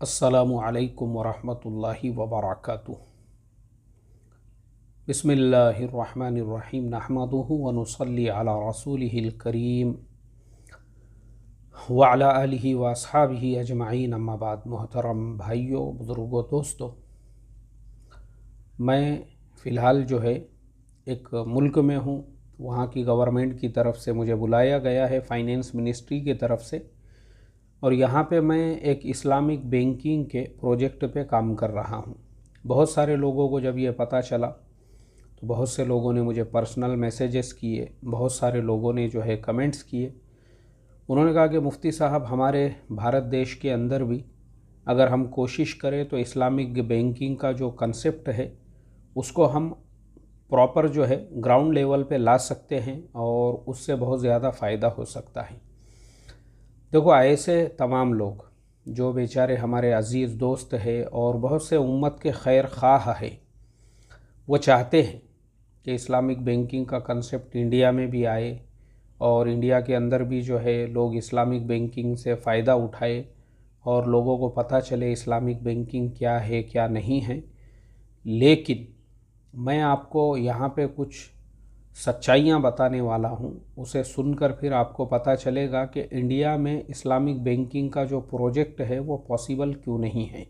अस्सलामु अलैकुम वरहमतुल्लाहि वबरकातुहू। बिस्मिल्लाहिर्रहमानिर्रहीम। नहमदुहु व नुसल्ली अला रसूलिहिल करीम व अला आलिहि व अस्हाबिहि अजमाइन, अम्मा बाद। मोहतरम भाइयों, बुज़ुर्गों, दोस्तों, मैं फ़िलहाल जो है एक मुल्क में हूँ। वहाँ की गवर्नमेंट की तरफ से मुझे बुलाया गया है, फ़ाइनेंस मिनिस्ट्री की तरफ से, और यहाँ पे मैं एक इस्लामिक बैंकिंग के प्रोजेक्ट पे काम कर रहा हूँ। बहुत सारे लोगों को जब ये पता चला तो बहुत से लोगों ने मुझे पर्सनल मैसेजेस किए, बहुत सारे लोगों ने जो है कमेंट्स किए। उन्होंने कहा कि मुफ्ती साहब, हमारे भारत देश के अंदर भी अगर हम कोशिश करें तो इस्लामिक बैंकिंग का जो कंसेप्ट है उसको हम प्रॉपर जो है ग्राउंड लेवल पे ला सकते हैं और उससे बहुत ज़्यादा फ़ायदा हो सकता है। देखो, ऐसे तमाम लोग जो बेचारे हमारे अज़ीज़ दोस्त हैं और बहुत से उम्मत के खैर ख़्वाह है, वो चाहते हैं कि इस्लामिक बैंकिंग का कंसेप्ट इंडिया में भी आए और इंडिया के अंदर भी जो है लोग इस्लामिक बैंकिंग से फ़ायदा उठाए और लोगों को पता चले इस्लामिक बैंकिंग क्या है क्या नहीं है। लेकिन मैं आपको यहाँ पे कुछ सच्चाइयाँ बताने वाला हूँ, उसे सुनकर फिर आपको पता चलेगा कि इंडिया में इस्लामिक बैंकिंग का जो प्रोजेक्ट है वो पॉसिबल क्यों नहीं है।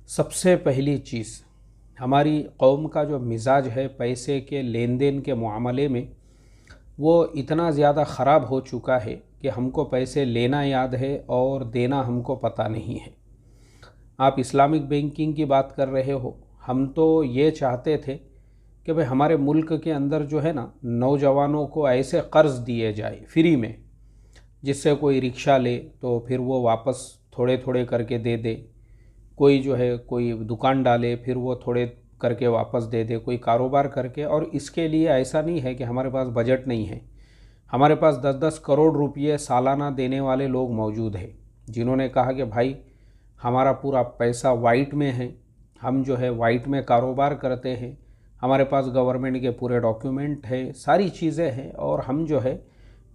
सबसे पहली चीज़, हमारी कौम का जो मिजाज है पैसे के लेन देन के मामले में, वो इतना ज़्यादा ख़राब हो चुका है कि हमको पैसे लेना याद है और देना हमको पता नहीं है। आप इस्लामिक बैंकिंग की बात कर रहे हो, हम तो ये चाहते थे कि भाई हमारे मुल्क के अंदर जो है ना, नौजवानों को ऐसे कर्ज़ दिए जाए फ्री में, जिससे कोई रिक्शा ले तो फिर वो वापस थोड़े थोड़े करके दे दे, कोई जो है कोई दुकान डाले फिर वो थोड़े करके वापस दे दे, कोई कारोबार करके। और इसके लिए ऐसा नहीं है कि हमारे पास बजट नहीं है, हमारे पास 10-10 करोड़ रुपये सालाना देने वाले लोग मौजूद हैं जिन्होंने कहा कि भाई हमारा पूरा पैसा वाइट में है, हम जो है वाइट में कारोबार करते हैं, हमारे पास गवर्नमेंट के पूरे डॉक्यूमेंट है, सारी चीज़ें हैं, और हम जो है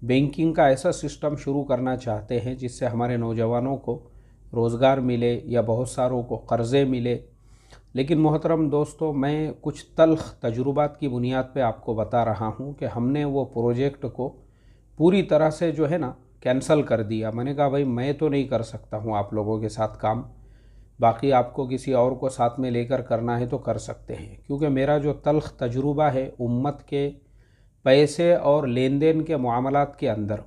बैंकिंग का ऐसा सिस्टम शुरू करना चाहते हैं जिससे हमारे नौजवानों को रोज़गार मिले या बहुत सारों को कर्ज़े मिले। लेकिन मोहतरम दोस्तों, मैं कुछ तल्ख़ तजुर्बात की बुनियाद पे आपको बता रहा हूँ कि हमने वो प्रोजेक्ट को पूरी तरह से जो है ना कैंसल कर दिया। मैंने कहा भाई मैं तो नहीं कर सकता हूँ आप लोगों के साथ काम, बाकी आपको किसी और को साथ में लेकर करना है तो कर सकते हैं, क्योंकि मेरा जो तल्ख़ तजुर्बा है उम्मत के पैसे और लेन देन के मामलात के अंदर,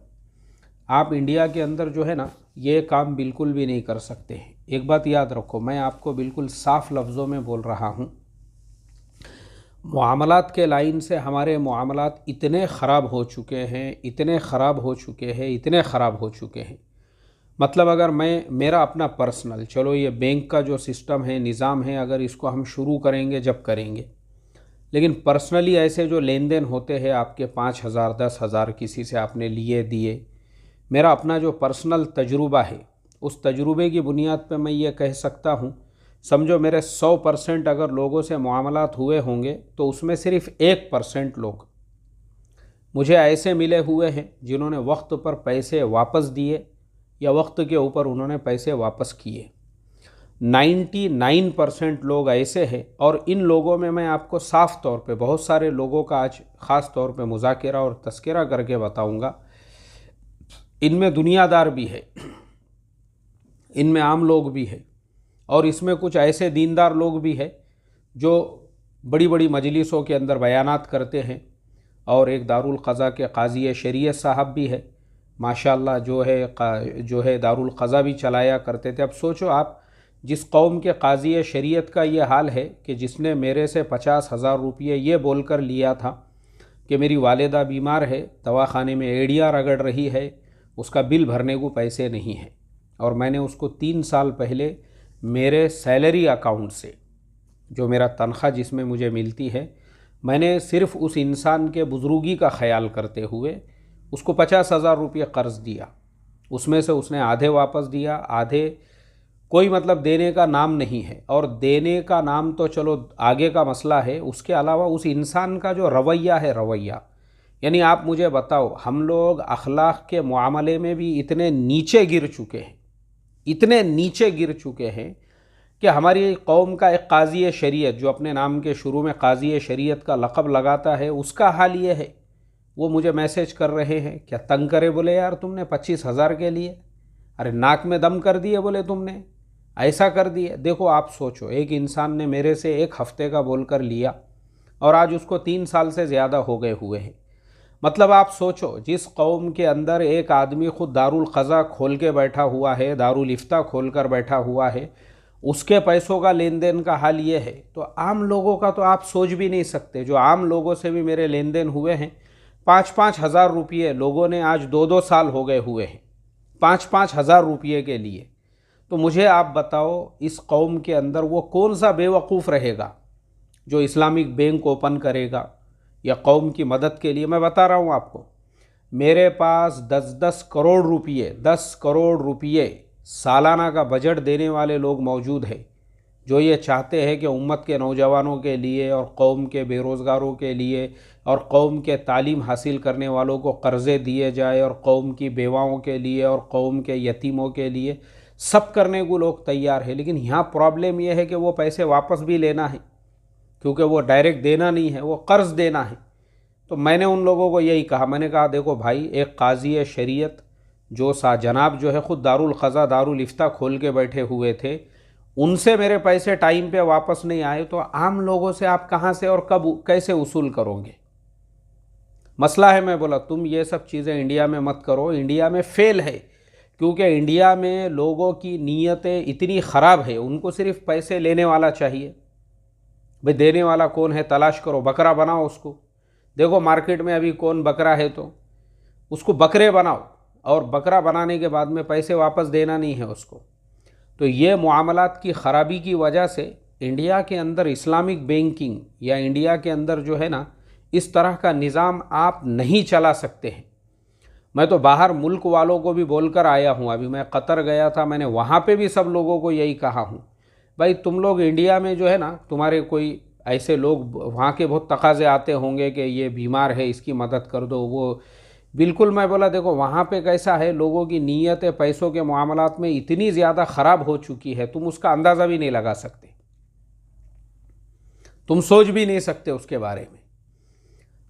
आप इंडिया के अंदर जो है ना ये काम बिल्कुल भी नहीं कर सकते हैं। एक बात याद रखो, मैं आपको बिल्कुल साफ़ लफ्ज़ों में बोल रहा हूँ, मामलात के लाइन से हमारे मामलात इतने ख़राब हो चुके हैं, इतने ख़राब हो चुके हैं, इतने ख़राब हो चुके हैं। मतलब अगर मैं मेरा अपना पर्सनल, चलो ये बैंक का जो सिस्टम है, निज़ाम है, अगर इसको हम शुरू करेंगे जब करेंगे, लेकिन पर्सनली ऐसे जो लेन देन होते हैं आपके 5,000 10,000 किसी से आपने लिए दिए, मेरा अपना जो पर्सनल तजुर्बा है उस तजुर्बे की बुनियाद पे मैं ये कह सकता हूँ, समझो मेरे 100% अगर लोगों से मामलात हुए होंगे तो उसमें सिर्फ 1% लोग मुझे ऐसे मिले हुए हैं जिन्होंने वक्त पर पैसे वापस दिए या वक्त के ऊपर उन्होंने पैसे वापस किए। 99% लोग ऐसे हैं, और इन लोगों में मैं आपको साफ़ तौर पे बहुत सारे लोगों का आज ख़ास तौर पे मुज़ाकिरा और तस्करा करके बताऊंगा। इनमें दुनियादार भी है, इनमें आम लोग भी है, और इसमें कुछ ऐसे दीनदार लोग भी हैं जो बड़ी बड़ी मजलिसों के अंदर बयानात करते हैं, और एक दारुल क़ज़ा के काज़ी शरीयत साहब भी है माशाअल्लाह, जो है दारुल क़ज़ा भी चलाया करते थे। अब सोचो आप, जिस कौम के काज़ी शरीयत का ये हाल है कि जिसने मेरे से 50,000 रुपये ये बोलकर लिया था कि मेरी वालिदा बीमार है, दवाखाने में एड़ियाँ रगड़ रही है, उसका बिल भरने को पैसे नहीं हैं, और मैंने उसको 3 साल पहले मेरे सैलरी अकाउंट से, जो मेरा तनख्वाह जिसमें मुझे मिलती है, मैंने सिर्फ़ उस इंसान के बुज़ुर्गी का ख्याल करते हुए उसको 50,000 रुपये कर्ज़ दिया। उसमें से उसने आधे वापस दिया, आधे कोई मतलब देने का नाम नहीं है, और देने का नाम तो चलो आगे का मसला है, उसके अलावा उस इंसान का जो रवैया है, रवैया यानी आप मुझे बताओ, हम लोग अखलाक के मामले में भी इतने नीचे गिर चुके हैं इतने नीचे गिर चुके हैं कि हमारी कौम का एक काजी शरीयत, जो अपने नाम के शुरू में काजी शरीयत का लक़ब लगाता है, उसका हाल ये है। वो मुझे मैसेज कर रहे हैं, क्या तंग करे, बोले यार तुमने 25,000 के लिए, अरे नाक में दम कर दिए, बोले तुमने ऐसा कर दिए। देखो आप सोचो, एक इंसान ने मेरे से 1 हफ्ते का बोलकर लिया और आज उसको 3 साल से ज़्यादा हो गए हुए हैं। मतलब आप सोचो, जिस कौम के अंदर एक आदमी खुद दारुल क़ज़ा खोल के बैठा हुआ है, दारुल इफ्ता खोल कर बैठा हुआ है, उसके पैसों का लेन देन का हाल ये है, तो आम लोगों का तो आप सोच भी नहीं सकते। जो आम लोगों से भी मेरे लेन देन हुए हैं, 5-5 हज़ार रुपये लोगों ने आज 2-2 साल हो गए हुए हैं 5-5 हज़ार रुपये के लिए। तो मुझे आप बताओ, इस कौम के अंदर वो कौन सा बेवकूफ़ रहेगा जो इस्लामिक बैंक ओपन करेगा या कौम की मदद के लिए। मैं बता रहा हूँ आपको, मेरे पास 10-10 करोड़ रुपये 10 करोड़ रुपये सालाना का बजट देने वाले लोग मौजूद हैं, जो ये चाहते हैं कि उम्मत के नौजवानों के लिए और कौम के बेरोज़गारों के लिए और कौम के तालीम हासिल करने वालों को कर्ज़े दिए जाए और कौम की बेवाओं के लिए और कौम के यतीमों के लिए सब करने को लोग तैयार हैं। लेकिन यहाँ प्रॉब्लम यह है कि वो पैसे वापस भी लेना है, क्योंकि वो डायरेक्ट देना नहीं है, वो कर्ज़ देना है। तो मैंने उन लोगों को यही कहा, मैंने कहा देखो भाई, एक काजी शरीयत जो सा जनाब जो है ख़ुद दारुल क़ज़ा दारुल इफ्ता खोल के बैठे हुए थे, उनसे मेरे पैसे टाइम पे वापस नहीं आए, तो आम लोगों से आप कहाँ से और कब कैसे वसूल करोगे। मसला है, मैं बोला तुम ये सब चीज़ें इंडिया में मत करो, इंडिया में फ़ेल है, क्योंकि इंडिया में लोगों की नीयतें इतनी ख़राब है, उनको सिर्फ पैसे लेने वाला चाहिए। भाई देने वाला कौन है, तलाश करो, बकरा बनाओ उसको। देखो मार्केट में अभी कौन बकरा है, तो उसको बकरे बनाओ, और बकरा बनाने के बाद में पैसे वापस देना नहीं है उसको। तो ये मुआमलात की ख़राबी की वजह से इंडिया के अंदर इस्लामिक बैंकिंग या इंडिया के अंदर जो है ना, इस तरह का निज़ाम आप नहीं चला सकते हैं। मैं तो बाहर मुल्क वालों को भी बोलकर आया हूँ, अभी मैं कतर गया था, मैंने वहाँ पे भी सब लोगों को यही कहा हूँ, भाई तुम लोग इंडिया में जो है ना, तुम्हारे कोई ऐसे लोग वहाँ के बहुत तकाज़े आते होंगे कि ये बीमार है, इसकी मदद कर दो, वो बिल्कुल। मैं बोला देखो वहाँ पे कैसा है, लोगों की नीयत पैसों के मामलात में इतनी ज़्यादा ख़राब हो चुकी है, तुम उसका अंदाज़ा भी नहीं लगा सकते, तुम सोच भी नहीं सकते उसके बारे में।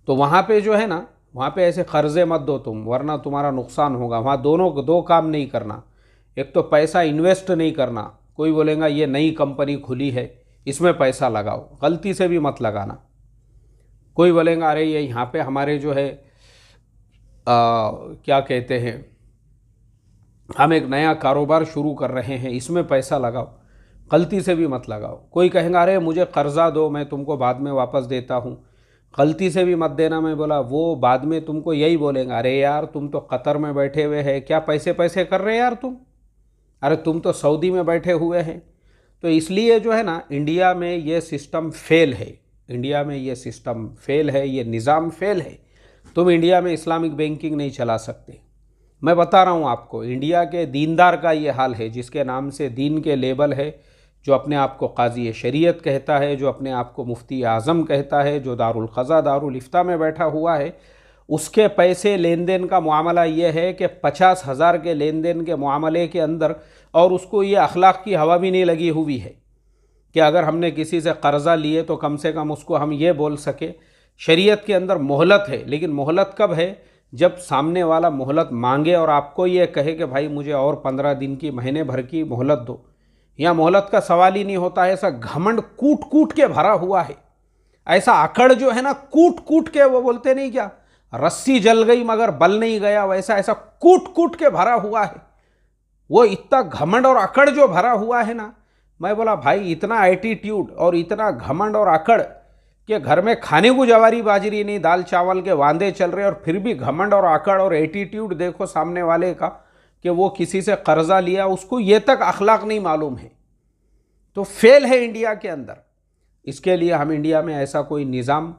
तो वहाँ पे जो है ना, वहाँ पे ऐसे कर्ज़े मत दो तुम, वरना तुम्हारा नुकसान होगा। वहाँ दो काम नहीं करना, एक तो पैसा इन्वेस्ट नहीं करना, कोई बोलेगा ये नई कंपनी खुली है इसमें पैसा लगाओ, गलती से भी मत लगाना। कोई बोलेगा अरे ये यहाँ पे हमारे जो है क्या कहते हैं, हम एक नया कारोबार शुरू कर रहे हैं, इसमें पैसा लगाओ, गलती से भी मत लगाओ। कोई कहेगा अरे मुझे कर्ज़ा दो, मैं तुमको बाद में वापस देता हूँ, गलती से भी मत देना। मैं बोला वो बाद में तुमको यही बोलेगा, अरे यार तुम तो कतर में बैठे हुए हैं, क्या पैसे पैसे कर रहे यार तुम, अरे तुम तो सऊदी में बैठे हुए हैं। तो इसलिए जो है ना, इंडिया में ये सिस्टम फेल है, इंडिया में ये सिस्टम फेल है, ये निज़ाम फेल है। तुम इंडिया में इस्लामिक बैंकिंग नहीं चला सकते। मैं बता रहा हूँ आपको, इंडिया के दीनदार का ये हाल है, जिसके नाम से दीन के लेबल है, जो अपने आप को काजी शरीयत कहता है, जो अपने आप को मुफ्ती आज़म कहता है, जो दारुल क़ज़ा दारुल इफ्ता में बैठा हुआ है, उसके पैसे लेन देन का मामला ये है कि 50,000 के लेन देन के मामले के अंदर, और उसको ये अखलाक की हवा भी नहीं लगी हुई है कि अगर हमने किसी से कर्ज़ा लिए तो कम से कम उसको हम ये बोल सके, शरीयत के अंदर मोहलत है, लेकिन मोहलत कब है, जब सामने वाला मोहलत मांगे और आपको ये कहे कि भाई मुझे और 15 दिन की, महीने भर की मोहलत दो। यहाँ मोहलत का सवाल ही नहीं होता है। ऐसा घमंड कूट कूट के भरा हुआ है, ऐसा अकड़ जो है ना, कूट कूट के, वो बोलते नहीं क्या, रस्सी जल गई मगर बल नहीं गया, वैसा ऐसा कूट कूट के भरा हुआ है। वो इतना घमंड और अकड़ जो भरा हुआ है ना, मैं बोला भाई इतना एटीट्यूड और इतना घमंड और अकड़ कि घर में खाने को जवारी बाजरी नहीं, दाल चावल के वांदे चल रहे, और फिर भी घमंड और अकड़ और एटीट्यूड देखो सामने वाले का कि वो किसी से कर्जा लिया, उसको ये तक अखलाक नहीं मालूम है। तो फेल है इंडिया के अंदर। इसके लिए हम इंडिया में ऐसा कोई निज़ाम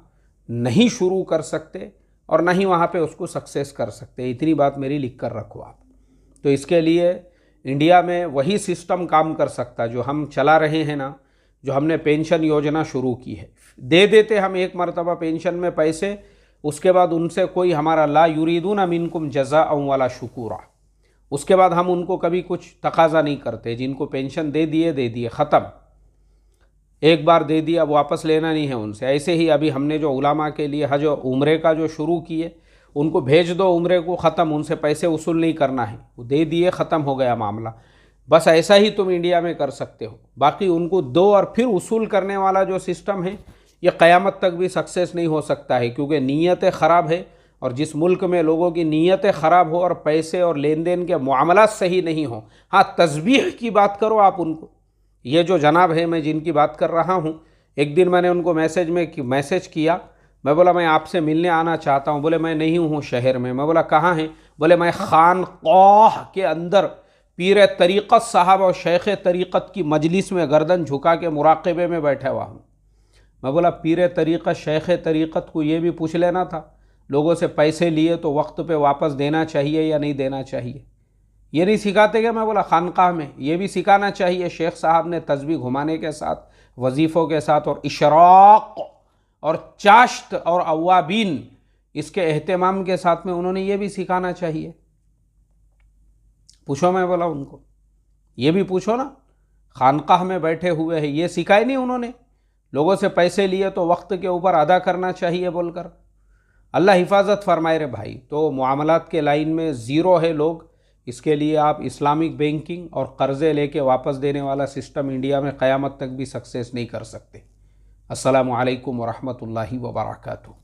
नहीं शुरू कर सकते और ना ही वहाँ पे उसको सक्सेस कर सकते। इतनी बात मेरी लिख कर रखो आप। तो इसके लिए इंडिया में वही सिस्टम काम कर सकता जो हम चला रहे हैं ना, जो हमने पेंशन योजना शुरू की है। दे देते हम एक मरतबा पेंशन में पैसे, उसके बाद उनसे कोई हमारा ला युरीदून मिनकुम जज़ाअन वला शुकूरा, उसके बाद हम उनको कभी कुछ तकाजा नहीं करते। जिनको पेंशन दे दिए, ख़त्म, एक बार दे दिया, अब वापस लेना नहीं है उनसे। ऐसे ही अभी हमने जो उलामा के लिए हज और उम्रे का जो शुरू किए, उनको भेज दो उम्रे को, ख़त्म, उनसे पैसे वसूल नहीं करना है, वो दे दिए, ख़त्म हो गया मामला। बस ऐसा ही तुम इंडिया में कर सकते हो। बाकी उनको दो और फिर वसूल करने वाला जो सिस्टम है, ये क़यामत तक भी सक्सेस नहीं हो सकता है, क्योंकि नीयतें ख़राब है। और जिस मुल्क में लोगों की नीयतें ख़राब हो और पैसे और लेन देन के मामला सही नहीं हो, हाँ तस्बीह की बात करो आप उनको। ये जो जनाब है, मैं जिनकी बात कर रहा हूँ, एक दिन मैंने उनको मैसेज किया, मैं बोला मैं आपसे मिलने आना चाहता हूँ। बोले मैं नहीं हूँ शहर में। मैं बोला कहाँ हैं? बोले मैं खानक़ाह के अंदर पीर तरीक़त साहब और शेख तरीक़त की मजलिस में गर्दन झुका के मुराक़बे में बैठा हुआ हूँ। मैं बोला पीर तरीक़त शेख तरीक़त को ये भी पूछ लेना था, लोगों से पैसे लिए तो वक्त पे वापस देना चाहिए या नहीं देना चाहिए, ये नहीं सिखाते क्या? मैं बोला खानक़ाह में ये भी सिखाना चाहिए। शेख साहब ने तस्बीह घुमाने के साथ, वजीफ़ों के साथ और इशराक़ और चाश्त और अवाबीन, इसके एहतमाम के साथ में उन्होंने ये भी सिखाना चाहिए। पूछो, मैं बोला उनको ये भी पूछो ना, खानक़ाह में बैठे हुए हैं, ये सिखाए नहीं उन्होंने? लोगों से पैसे लिए तो वक्त के ऊपर अदा करना चाहिए बोलकर। अल्लाह हिफाजत फरमाए रे भाई। तो मुआमलात के लाइन में ज़ीरो है लोग। इसके लिए आप इस्लामिक बैंकिंग और कर्ज़े लेके वापस देने वाला सिस्टम इंडिया में क़यामत तक भी सक्सेस नहीं कर सकते। अस्सलामु अलैकुम वरहमतुल्लाहि वबरकातुहू।